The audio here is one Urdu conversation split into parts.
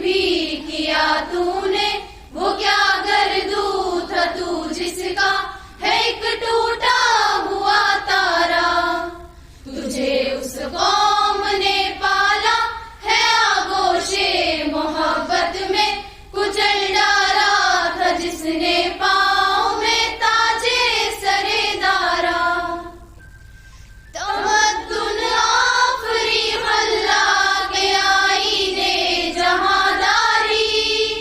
بھی کیا تو نے، وہ کیا گردو تھا تو جس کا ہے ایک ٹوٹا ہوا تارا. تجھے اس قوم نے پالا ہے آغوش محبت میں، کچل ڈالا تھا جس نے پاؤں میں تاجے سرے دارا. تمدن آفری اللہ کے آئینے جہاں داری،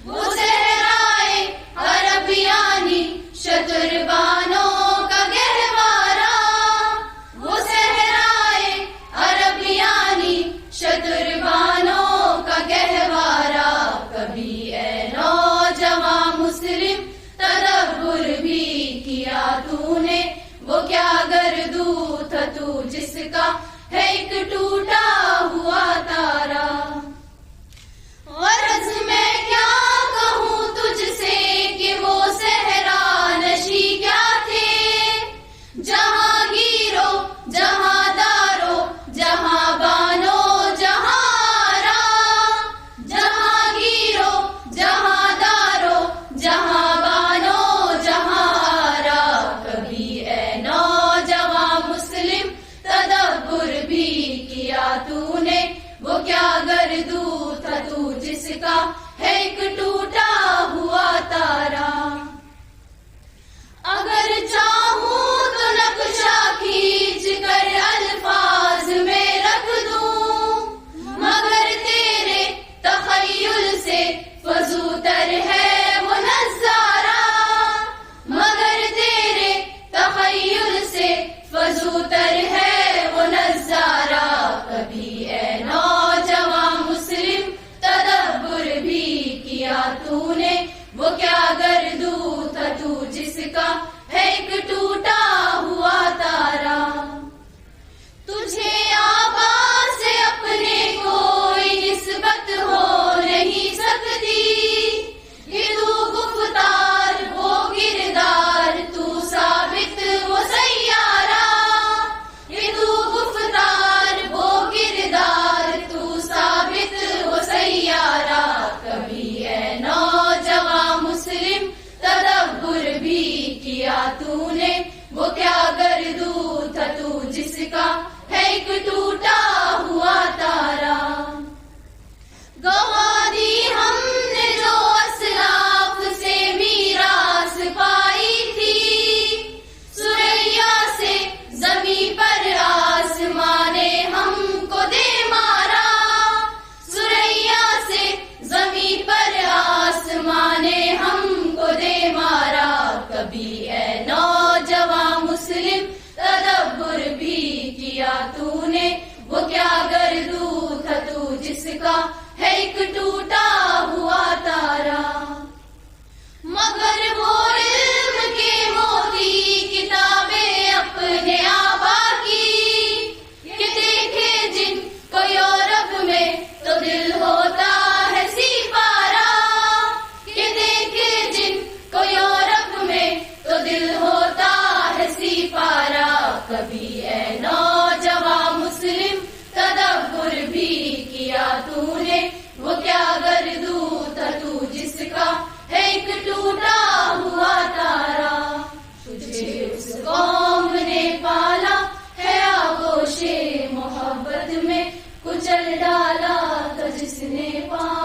وہ صحرائے عربیانی شتربانوں کا گہوارا. وہ صحرائے عربیانی شتربانوں کا گہوارا. کبھی اے نوجوان مسلم تدبر بھی کیا تو نے، وہ کیا گردو تھا تو جس کا ہے ایک ٹوٹا ہوا تارا. غرض میں کیا کہوں تجھ سے کہ وہ صحرا نشی کیا تھے، جہاں گیرو جہاں دارو جہاں بانو جہاں آرا. جہاں گیرو جہاں دارو جہاں بانو جہاں آرا. کبھی اے نوجوان مسلم تدبر بھی کیا تو نے، وہ کیا گردو تھا تو جس کا ہے ایک ٹوٹا ہوا تارا. اگر چاہوں تو نقشہ کھینچ کر الفاظ میں رکھ دوں، مگر تیرے تخیل سے فزوتر ہے وہ نظارہ. مگر تیرے تخیل سے فزوتر ہے وہ نظارہ. کبھی اے نوجوان مسلم تدبر بھی کیا تو نے، وہ کیا گردو تھا تو جس کا ہے ایک ٹوٹا ہوا تارا. تجھے آبا سے اپنے کوئی نسبت ہو نہیں سکتی، کہ تو گفتار وہ کردار تو ثابت وہ سیارہ. کہ تو گفتار وہ کردار تو ثابت وہ سیارہ. کبھی اے نوجوان مسلم تدبر بھی کیا تو نے، وہ کیا گردو تھا تو جس کا ہے ایک ٹوٹا ہوا تارا. گواہ دی ہم نے جو اسلاف سے میراث پائی تھی، سریا سے زمیں پر آسمان نے ہم کو دے مارا. سریا سے زمیں پر آسمان نے ہم کو دے مارا. کبھی اے نوجوان مسلم تدبر بھی کیا تو نے، وہ کیا گردو تھا تو جس کا ہے ایک ٹوٹا ہوا تارا. مگر وہ علم کے موتی کتابیں اپنے آبا کی، کہ دیکھے جن کو یورپ میں تو دل ہوتا ہے سپارہ. کہ دیکھے جن کو یورپ میں تو دل ہوتا ہے سپارہ. کبھی اے نوجوان مسلم تدبر بھی کیا تو نے، وہ کیا گردو تھا تو جس کا ہے ایک ٹوٹا ہوا تارا. تجھے اس قوم نے پالا ہے آغوش محبت میں، کچل ڈالا تھا جس نے پالا.